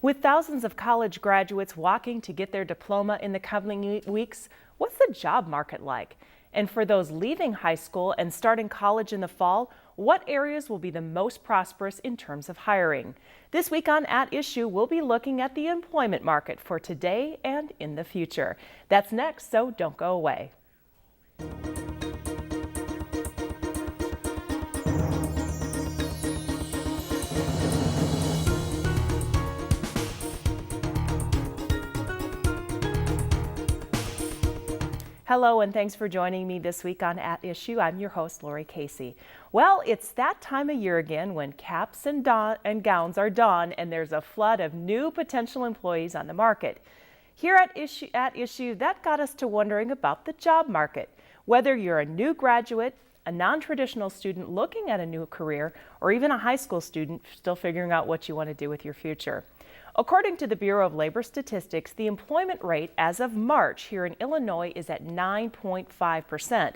With thousands of college graduates walking to get their diploma in the coming weeks, what's the job market like? And for those leaving high school and starting college in the fall, what areas will be the most prosperous in terms of hiring? This week on At Issue, we'll be looking at the employment market for today and in the future. That's next, so don't go away. Hello, and thanks for joining me this week on At Issue. I'm your host, Lori Casey. Well, it's that time of year again when caps and gowns are donned and there's a flood of new potential employees on the market. Here at Issue, that got us to wondering about the job market. Whether you're a new graduate, a non-traditional student looking at a new career, or even a high school student still figuring out what you want to do with your future. According to the Bureau of Labor Statistics, the employment rate as of March here in Illinois is at 9.5%,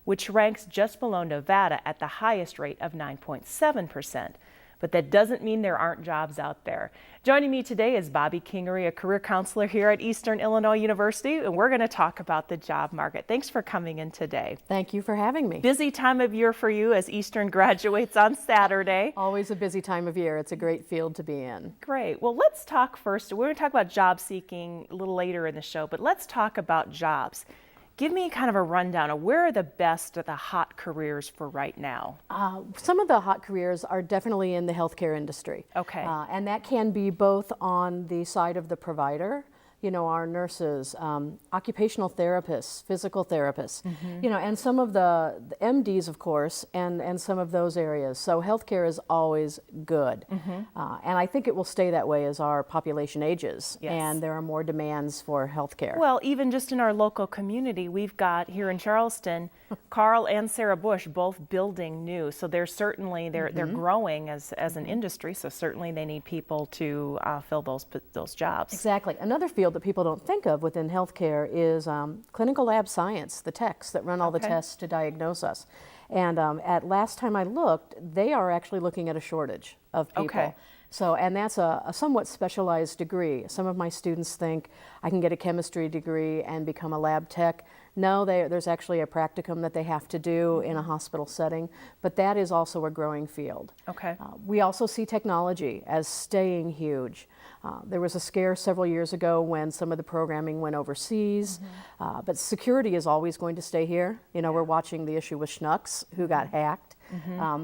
which ranks just below Nevada at the highest rate of 9.7%. But that doesn't mean there aren't jobs out there. Joining me today is Bobbi Kingery, a career counselor here at Eastern Illinois University, and we're going to talk about the job market. Thanks for coming in today. Thank you for having me. Busy time of year for you as Eastern graduates on Saturday. Always a busy time of year. It's a great field to be in. Great. Well, let's talk first. We're going to talk about job seeking a little later in the show, but let's talk about jobs. Give me kind of a rundown of where are the best of the hot careers for right now? Some of the hot careers are definitely in the healthcare industry. Okay. And that can be both on the side of the provider, you know, our nurses, occupational therapists, physical therapists, you know, and some of the MDs, of course, and some of those areas. So healthcare is always good. And I think it will stay that way as our population ages. Yes. And there are more demands for healthcare. Well, even just in our local community, we've got here in Charleston, Carl and Sarah Bush both building new. So they're certainly, they're growing as an industry. So certainly they need people to fill those jobs. Exactly. Another field that people don't think of within healthcare is clinical lab science, the techs that run all the tests to diagnose us. And at last time I looked, they are actually looking at a shortage of people. Okay. So, and that's a somewhat specialized degree. Some of my students think I can get a chemistry degree and become a lab tech. No, there's actually a practicum that they have to do in a hospital setting, but that is also a growing field. Okay. We also see technology as staying huge. There was a scare several years ago when some of the programming went overseas, but security is always going to stay here. You know, we're watching the issue with Schnucks, who got hacked.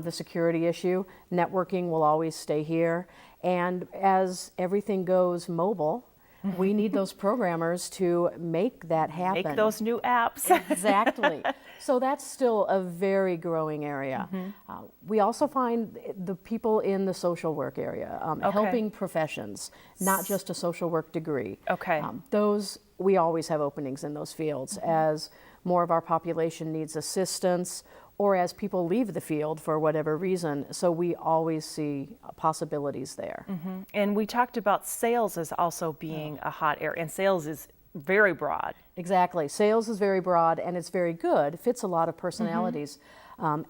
The security issue, networking will always stay here. And as everything goes mobile, we need those programmers to make that happen. Make those new apps. Exactly. So that's still a very growing area. We also find the people in the social work area, helping professions, not just a social work degree. Okay. Those, we always have openings in those fields as more of our population needs assistance, or as people leave the field for whatever reason. So we always see possibilities there. And we talked about sales as also being a hot area, and sales is very broad. Exactly. Sales is very broad and it's very good, fits a lot of personalities,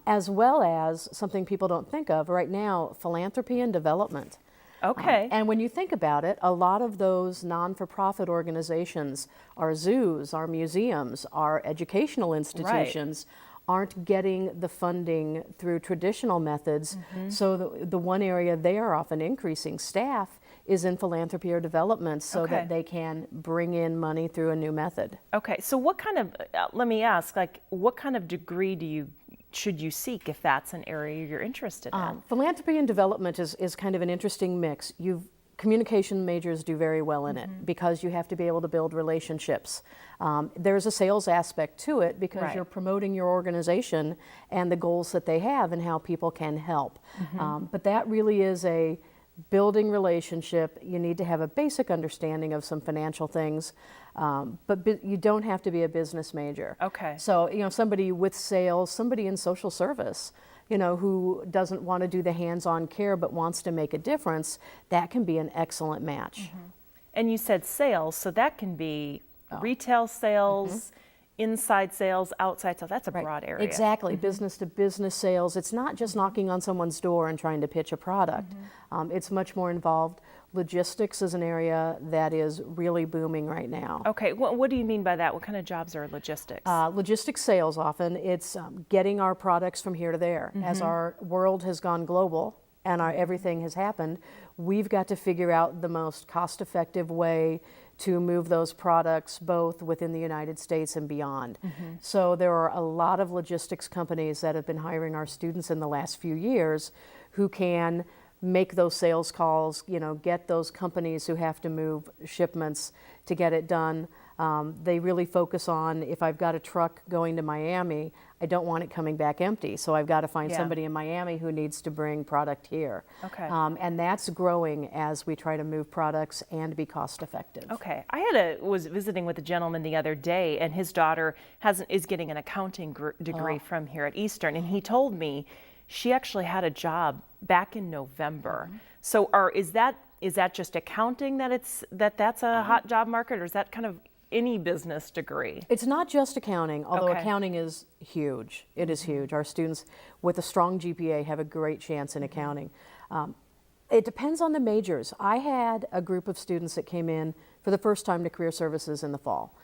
as well as something people don't think of right now, philanthropy and development. Okay. And when you think about it, a lot of those non-for-profit organizations, our zoos, our museums, our educational institutions, aren't getting the funding through traditional methods. So the one area they are often increasing staff is in philanthropy or development so that they can bring in money through a new method. Okay, so what kind of, let me ask, like what kind of degree should you seek if that's an area you're interested in? Philanthropy and development is kind of an interesting mix. Communication majors do very well in it because you have to be able to build relationships. There's a sales aspect to it because you're promoting your organization and the goals that they have and how people can help. But that really is a building relationship. You need to have a basic understanding of some financial things, but you don't have to be a business major. Okay. So, you know, somebody with sales, somebody in social service, you know, who doesn't want to do the hands-on care but wants to make a difference, that can be an excellent match. And you said sales, so that can be retail sales, inside sales, outside sales. That's a broad area. Exactly, business to business sales. It's not just knocking on someone's door and trying to pitch a product. It's much more involved. Logistics is an area that is really booming right now. Okay, what do you mean by that? What kind of jobs are logistics? Logistics sales often, it's getting our products from here to there. As our world has gone global and everything has happened, we've got to figure out the most cost-effective way to move those products both within the United States and beyond. So there are a lot of logistics companies that have been hiring our students in the last few years who can make those sales calls, you know, get those companies who have to move shipments to get it done. They really focus on, if I've got a truck going to Miami, I don't want it coming back empty. So I've got to find somebody in Miami who needs to bring product here. Okay. And that's growing as we try to move products and be cost effective. Okay. I was visiting with a gentleman the other day, and his daughter is getting an accounting degree from here at Eastern, and he told me she actually had a job back in November. So is that just accounting that's a hot job market, or is that kind of any business degree? It's not just accounting, although accounting is huge. It is huge. Our students with a strong GPA have a great chance in accounting. It depends on the majors. I had a group of students that came in for the first time to career services in the fall.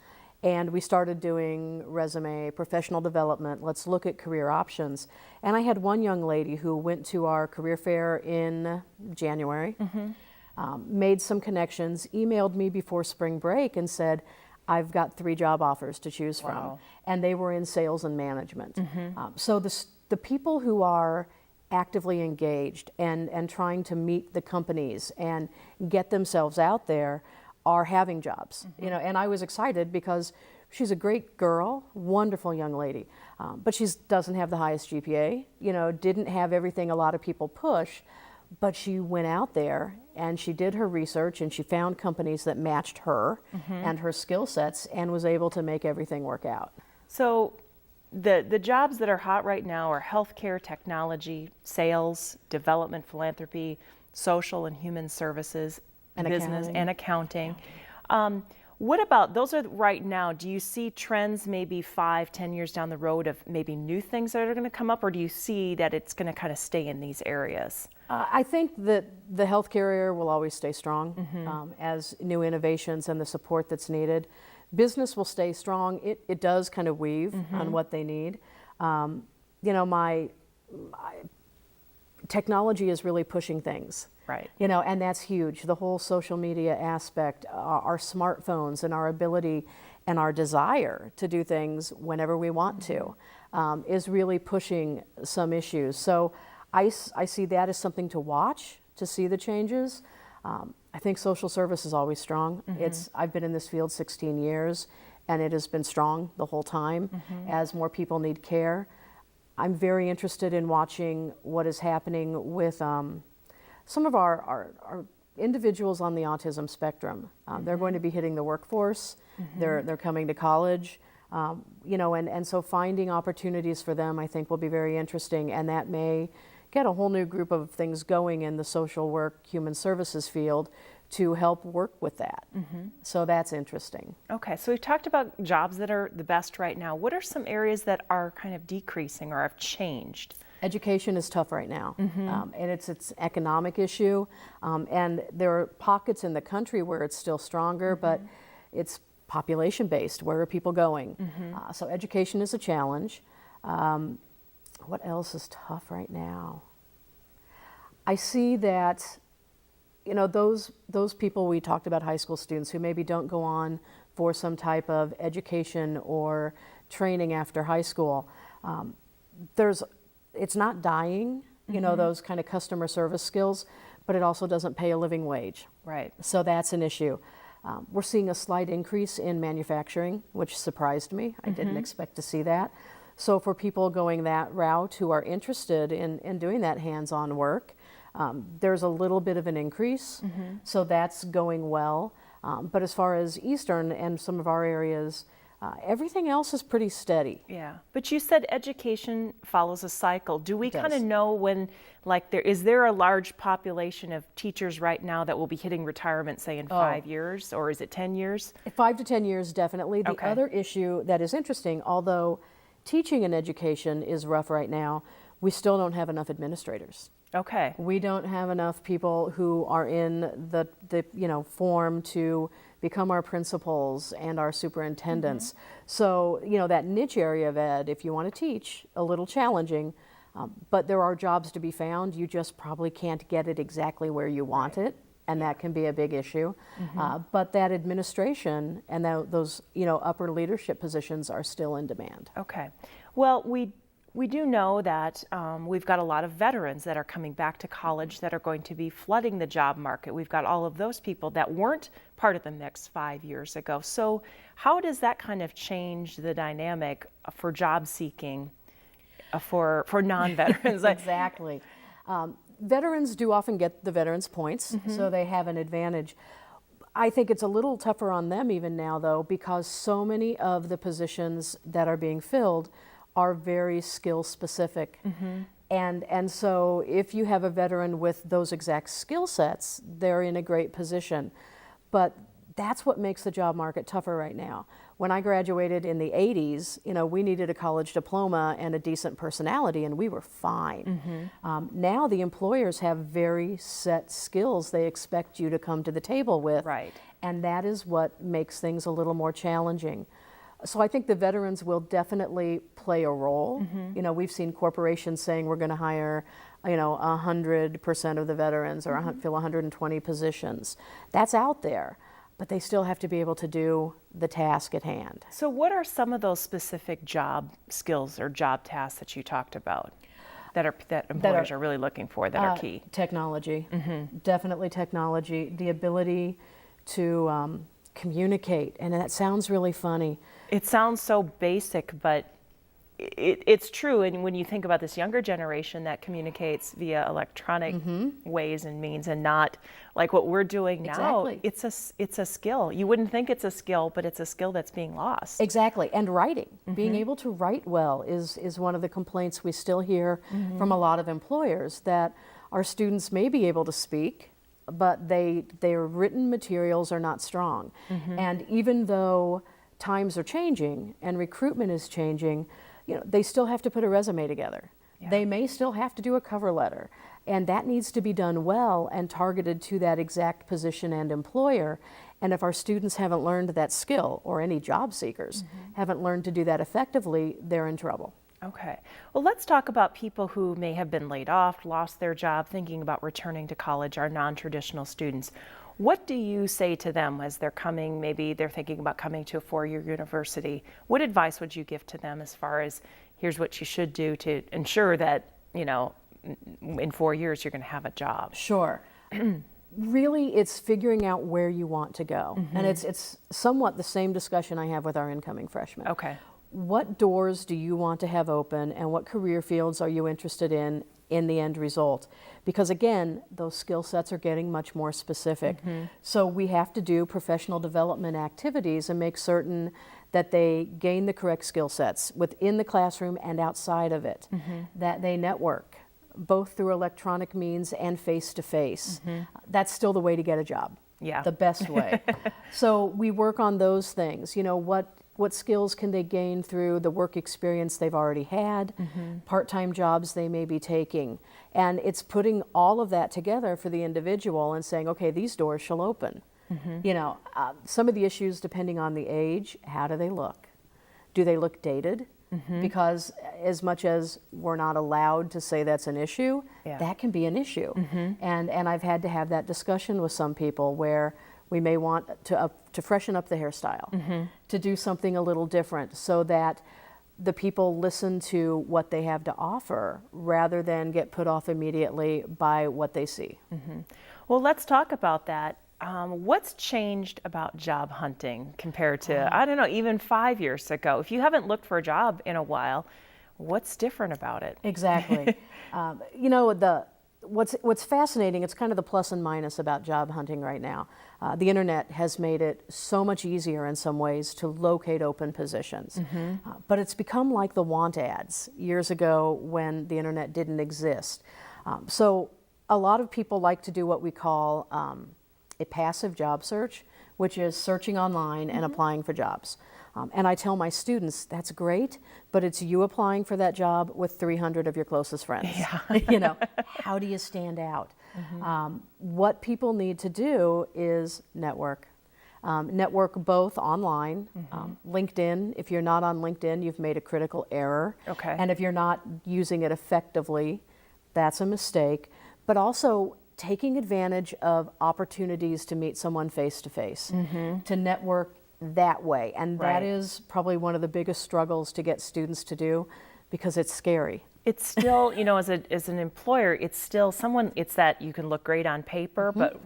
And we started doing resume, professional development, let's look at career options. And I had one young lady who went to our career fair in January, made some connections, emailed me before spring break and said, I've got 3 job offers to choose from. And they were in sales and management. So the people who are actively engaged and trying to meet the companies and get themselves out there are having jobs, you know, and I was excited because she's a great girl, wonderful young lady, but she doesn't have the highest GPA, you know, didn't have everything a lot of people push, but she went out there and she did her research and she found companies that matched her and her skill sets and was able to make everything work out. So the jobs that are hot right now are healthcare, technology, sales, development, philanthropy, social and human services, and business and accounting. What about, those are right now, do you see trends maybe 5-10 years down the road of maybe new things that are going to come up, or do you see that it's going to kind of stay in these areas? I think that the healthcare area will always stay strong as new innovations and the support that's needed. Business will stay strong. It does kind of weave on what they need. You know, my technology is really pushing things. Right. You know, and that's huge. The whole social media aspect, our smartphones and our ability and our desire to do things whenever we want to is really pushing some issues. So I see that as something to watch, to see the changes. I think social service is always strong. I've been in this field 16 years and it has been strong the whole time as more people need care. I'm very interested in watching what is happening with some of our individuals on the autism spectrum. They're going to be hitting the workforce. They're coming to college. You know, and so finding opportunities for them, I think, will be very interesting, and that may get a whole new group of things going in the social work, human services field to help work with that. So that's interesting. Okay, so we've talked about jobs that are the best right now. What are some areas that are kind of decreasing or have changed? Education is tough right now, and it's an economic issue, and there are pockets in the country where it's still stronger, but it's population-based. Where are people going? So education is a challenge. What else is tough right now? I see that, you know, those people we talked about, high school students who maybe don't go on for some type of education or training after high school, it's not dying, you know, those kind of customer service skills, but it also doesn't pay a living wage. Right. So that's an issue. We're seeing a slight increase in manufacturing, which surprised me. I didn't expect to see that. So for people going that route who are interested in doing that hands-on work, there's a little bit of an increase. So that's going well. But as far as Eastern and some of our areas, Everything else is pretty steady. Yeah, but you said education follows a cycle. Do we It does. kind of know when, like, is there a large population of teachers right now that will be hitting retirement, say, in 5 years, or is it 10 years? 5 to 10 years, definitely. The Okay. other issue that is interesting, although teaching in education is rough right now, we still don't have enough administrators. Okay. We don't have enough people who are in the form to become our principals and our superintendents. So, that niche area of ed, if you want to teach, a little challenging, but there are jobs to be found. You just probably can't get it exactly where you want it, and that can be a big issue. But that administration and those, upper leadership positions are still in demand. Okay. Well, we do know that we've got a lot of veterans that are coming back to college that are going to be flooding the job market. We've got all of those people that weren't part of the mix 5 years ago. So how does that kind of change the dynamic for job seeking for non-veterans? Exactly. Veterans do often get the veterans points, so they have an advantage. I think it's a little tougher on them even now, though, because so many of the positions that are being filled are very skill specific. And so if you have a veteran with those exact skill sets, they're in a great position. But that's what makes the job market tougher right now. When I graduated in the 80s, we needed a college diploma and a decent personality, and we were fine. Now the employers have very set skills they expect you to come to the table with. Right. And that is what makes things a little more challenging. So I think the veterans will definitely play a role. We've seen corporations saying we're going to hire, 100% of the veterans or fill 120 positions. That's out there, but they still have to be able to do the task at hand. So what are some of those specific job skills or job tasks that you talked about that employers are really looking for, that are key? Technology, definitely technology, the ability to communicate, and that sounds really funny. It sounds so basic, but it's true. And when you think about this younger generation that communicates via electronic ways and means, and not like what we're doing now, it's a skill. You wouldn't think it's a skill, but it's a skill that's being lost. Exactly. And writing, being able to write well is one of the complaints we still hear from a lot of employers, that our students may be able to speak, but their written materials are not strong. And even though times are changing and recruitment is changing, they still have to put a resume together. They may still have to do a cover letter, and that needs to be done well and targeted to that exact position and employer. And if our students haven't learned that skill, or any job seekers haven't learned to do that effectively, they're in trouble. Okay. Well, let's talk about people who may have been laid off, lost their job, thinking about returning to college, our non-traditional students. What do you say to them as they're coming, maybe they're thinking about coming to a four-year university? What advice would you give to them as far as, here's what you should do to ensure that, in 4 years you're going to have a job? Sure. Really, it's figuring out where you want to go. And it's somewhat the same discussion I have with our incoming freshmen. Okay. What doors do you want to have open, and what career fields are you interested in the end result? Because again, those skill sets are getting much more specific. So we have to do professional development activities and make certain that they gain the correct skill sets within the classroom and outside of it, that they network, both through electronic means and face-to-face. That's still the way to get a job. Yeah. The best way. So we work on those things. What skills can they gain through the work experience they've already had, part-time jobs they may be taking. And it's putting all of that together for the individual and saying, okay, these doors shall open. Some of the issues, depending on the age, how do they look? Do they look dated? Because as much as we're not allowed to say that's an issue, that can be an issue. And I've had to have that discussion with some people where we may want to freshen up the hairstyle, to do something a little different, so that the people listen to what they have to offer rather than get put off immediately by what they see. Well, let's talk about that. What's changed about job hunting compared to, I don't know, even 5 years ago? If you haven't looked for a job in a while, what's different about it? Exactly. What's fascinating, it's kind of the plus and minus about job hunting right now. The internet has made it so much easier in some ways to locate open positions. But it's become like the want ads years ago when the internet didn't exist. So a lot of people like to do what we call a passive job search, which is searching online and applying for jobs. And I tell my students, that's great, but it's you applying for that job with 300 of your closest friends. Yeah. How do you stand out? What people need to do is network. Network both online, LinkedIn. If you're not on LinkedIn, you've made a critical error. Okay. And if you're not using it effectively, that's a mistake. But also taking advantage of opportunities to meet someone face to face, to network that way. And that is probably one of the biggest struggles to get students to do, because it's scary. It's still, as an employer, it's still it's that you can look great on paper, but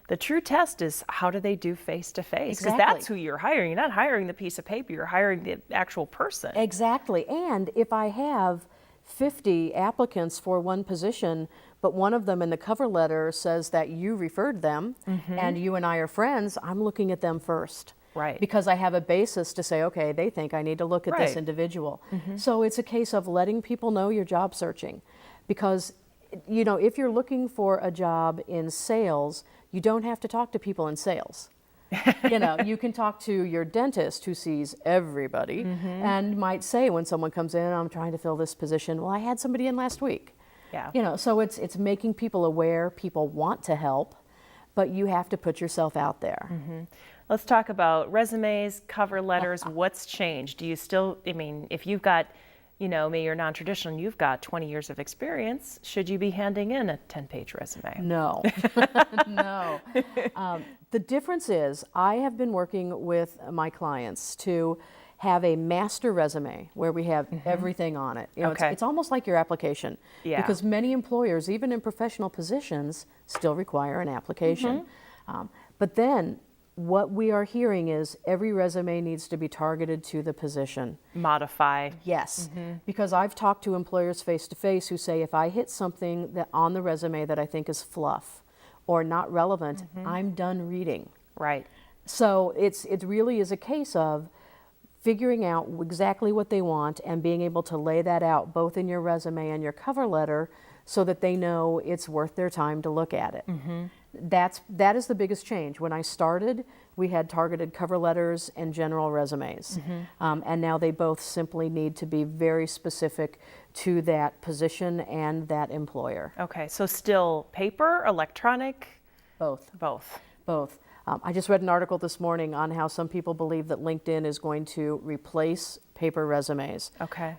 the true test is how do they do face to face? Because that's who you're hiring. You're not hiring the piece of paper, you're hiring the actual person. Exactly. And if I have 50 applicants for one position, but one of them in the cover letter says that you referred them and you and I are friends, I'm looking at them first. Right. Because I have a basis to say, okay, they think I need to look at this individual. So it's a case of letting people know you're job searching. Because, if you're looking for a job in sales, you don't have to talk to people in sales. You can talk to your dentist who sees everybody and might say when someone comes in, I'm trying to fill this position, well, I had somebody in last week. Yeah. So it's making people aware, people want to help, but you have to put yourself out there. Let's talk about resumes, cover letters. What's changed? Do you still, if you've got, maybe you're non-traditional and you've got 20 years of experience, should you be handing in a 10-page resume? No, no. The difference is I have been working with my clients to have a master resume where we have everything on it. It's almost like your application, because many employers, even in professional positions, still require an application. But then what we are hearing is every resume needs to be targeted to the position. Modify. Yes, because I've talked to employers face to face who say if I hit something that on the resume that I think is fluff or not relevant, I'm done reading. Right. So it really is a case of figuring out exactly what they want and being able to lay that out both in your resume and your cover letter so that they know it's worth their time to look at it. That is the biggest change. When I started, we had targeted cover letters and general resumes. And now they both simply need to be very specific to that position and that employer. Okay, so still paper, electronic? Both. I just read an article this morning on how some people believe that LinkedIn is going to replace paper resumes. Okay.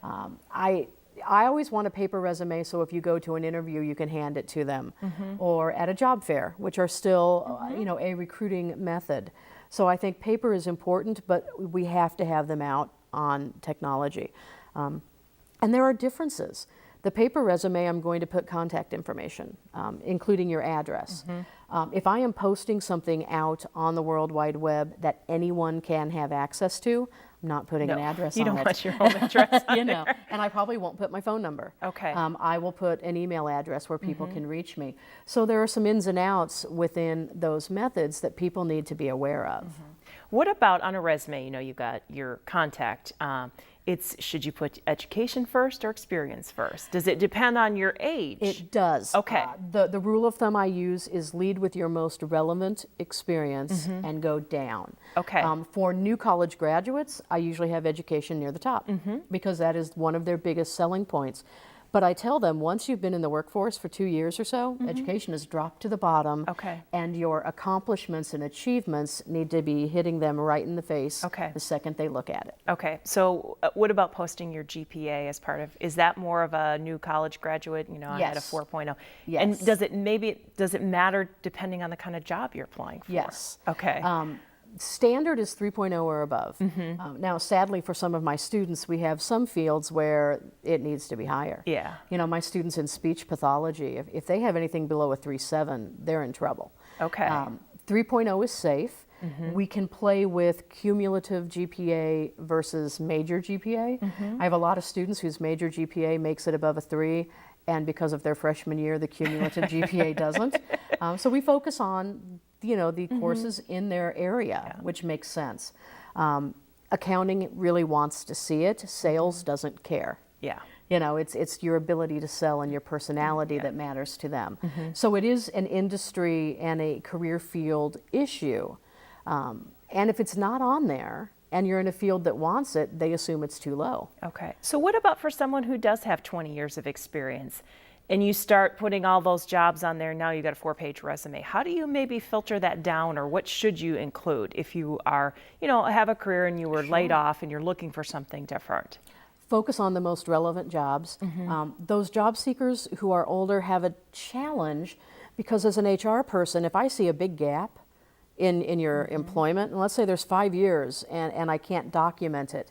I always want a paper resume so if you go to an interview you can hand it to them, or at a job fair, which are still a recruiting method. So I think paper is important, but we have to have them out on technology. And there are differences. The paper resume, I'm going to put contact information, including your address. If I am posting something out on the World Wide Web that anyone can have access to, I'm not putting an address on it. You don't want your home address on And I probably won't put my phone number. Okay. I will put an email address where people can reach me. So there are some ins and outs within those methods that people need to be aware of. What about on a resume? You've got your contact. Should you put education first or experience first? Does it depend on your age? It does. Okay. The rule of thumb I use is lead with your most relevant experience and go down. Okay. For new college graduates, I usually have education near the top because that is one of their biggest selling points. But I tell them once you've been in the workforce for 2 years or so, education has dropped to the bottom. Okay. And your accomplishments and achievements need to be hitting them right in the face the second they look at it. Okay. So what about posting your GPA as part of, is that more of a new college graduate? I had a 4.0. Yes. And does it matter depending on the kind of job you're applying for? Yes. Okay. Standard is 3.0 or above. Now, sadly, for some of my students, we have some fields where it needs to be higher. Yeah. My students in speech pathology, if they have anything below a 3.7, they're in trouble. Okay. 3.0 is safe. We can play with cumulative GPA versus major GPA. I have a lot of students whose major GPA makes it above a 3, and because of their freshman year, the cumulative GPA doesn't. So we focus on, the courses in their area, which makes sense. Accounting really wants to see it. Sales doesn't care. Yeah. It's your ability to sell and your personality that matters to them. So it is an industry and a career field issue. And if it's not on there and you're in a field that wants it, they assume it's too low. Okay. So what about for someone who does have 20 years of experience and you start putting all those jobs on there, now you got a 4-page resume. How do you maybe filter that down, or what should you include if you are, have a career and you were laid off and you're looking for something different? Focus on the most relevant jobs. Those job seekers who are older have a challenge because as an HR person, if I see a big gap in your employment, and let's say there's 5 years and I can't document it,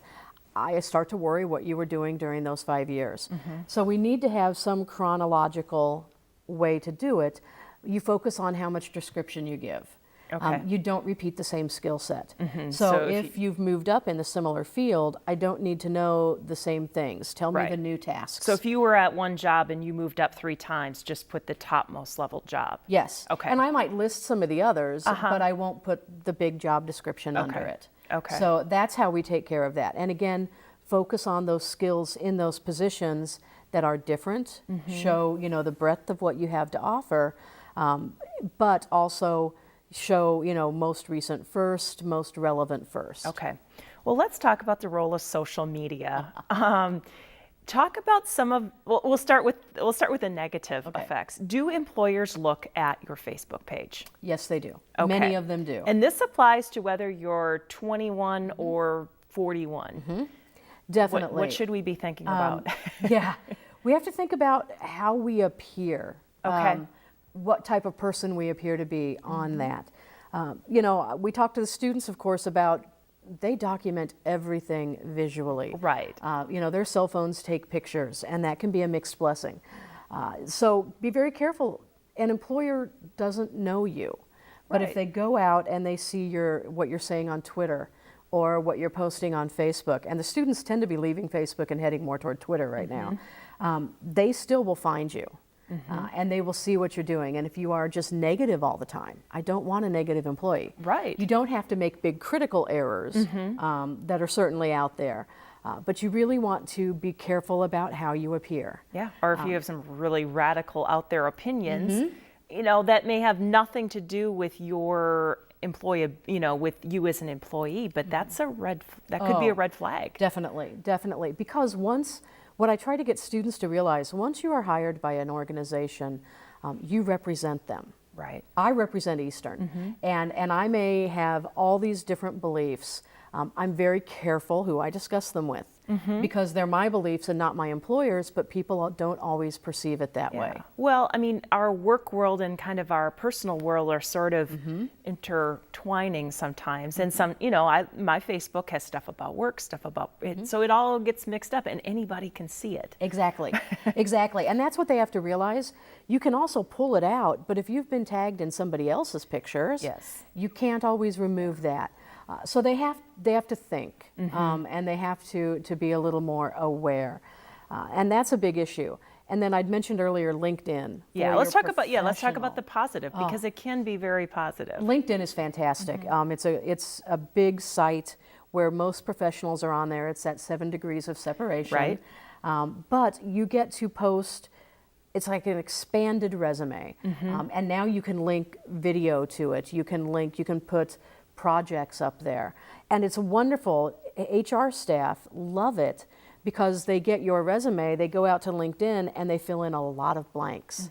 I start to worry what you were doing during those 5 years. So we need to have some chronological way to do it. You focus on how much description you give. Okay. You don't repeat the same skill set. So if you've moved up in a similar field, I don't need to know the same things. Tell me the new tasks. So if you were at one job and you moved up 3 times, just put the topmost level job. Yes. Okay. And I might list some of the others, but I won't put the big job description under it. Okay. So that's how we take care of that. And again, focus on those skills in those positions that are different, show, the breadth of what you have to offer, but also show, most recent first, most relevant first. Okay. Well, let's talk about the role of social media. Talk about some of, we'll start with the negative effects. Do employers look at your Facebook page? Yes, they do. Okay. Many of them do. And this applies to whether you're 21 or 41. Definitely. What should we be thinking about? Yeah. We have to think about how we appear. Okay. What type of person we appear to be on that. We talk to the students, of course, about they document everything visually. Right. Their cell phones take pictures, and that can be a mixed blessing. So be very careful. An employer doesn't know you, but if they go out and they see what you're saying on Twitter or what you're posting on Facebook, and the students tend to be leaving Facebook and heading more toward Twitter right now, they still will find you. And they will see what you're doing. And if you are just negative all the time, I don't want a negative employee. Right. You don't have to make big critical errors that are certainly out there, but you really want to be careful about how you appear. Yeah. Or if you have some really radical out there opinions, that may have nothing to do with your employee, with you as an employee, but that could be a red flag. Definitely. Because what I try to get students to realize, once you are hired by an organization, you represent them. Right. I represent Eastern, and I may have all these different beliefs. I'm very careful who I discuss them with because they're my beliefs and not my employer's, but people don't always perceive it that way. Well, our work world and kind of our personal world are sort of intertwining sometimes. And my Facebook has stuff about work, stuff about it, so it all gets mixed up and anybody can see it. Exactly. And that's what they have to realize. You can also pull it out, but if you've been tagged in somebody else's pictures, you can't always remove that. So they have to think, and they have to be a little more aware, and that's a big issue. And then I'd mentioned earlier LinkedIn. Let's talk about the positive, because it can be very positive. LinkedIn is fantastic. It's a big site where most professionals are on there. It's at 7 degrees of separation. Right. But you get to post. It's like an expanded resume, and now you can link video to it. You can put projects up there, and it's wonderful. HR staff love it because they get your resume, they go out to LinkedIn, and they fill in a lot of blanks.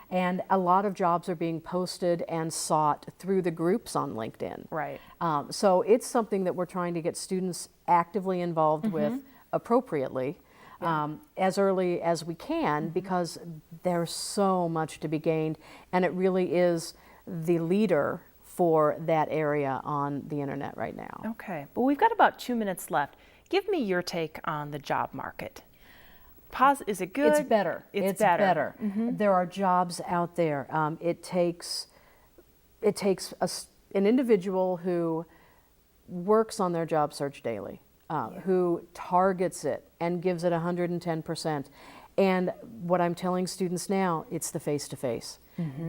And a lot of jobs are being posted and sought through the groups on LinkedIn. Right. So it's something that we're trying to get students actively involved with appropriately. As early as we can, because there's so much to be gained, and it really is the leader for that area on the internet right now. Okay, but we've got about 2 minutes left. Give me your take on the job market. Is it good? It's better. It's better. There are jobs out there. It takes an individual who works on their job search daily, who targets it and gives it 110%, And what I'm telling students now, it's the face-to-face.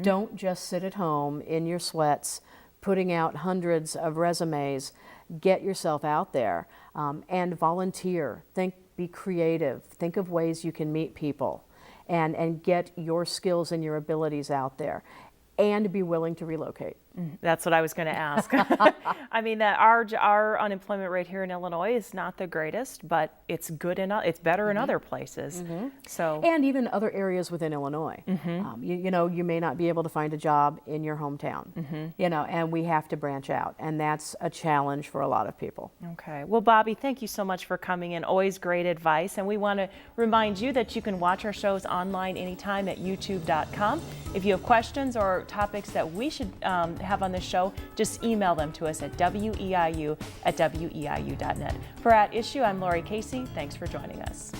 Don't just sit at home in your sweats, putting out hundreds of resumes. Get yourself out there and volunteer. Be creative. Think of ways you can meet people and get your skills and your abilities out there, and be willing to relocate. That's what I was going to ask. I mean, that our unemployment rate here in Illinois is not the greatest, but it's good enough. It's better in other places. So, and even other areas within Illinois. You know, you may not be able to find a job in your hometown. You know, and we have to branch out, and that's a challenge for a lot of people. Okay. Well, Bobbi, thank you so much for coming in. Always great advice, and we want to remind you that you can watch our shows online anytime at youtube.com. If you have questions or topics that we should have on this show, just email them to us at weiu@weiu.net. For At Issue, I'm Lori Casey. Thanks for joining us.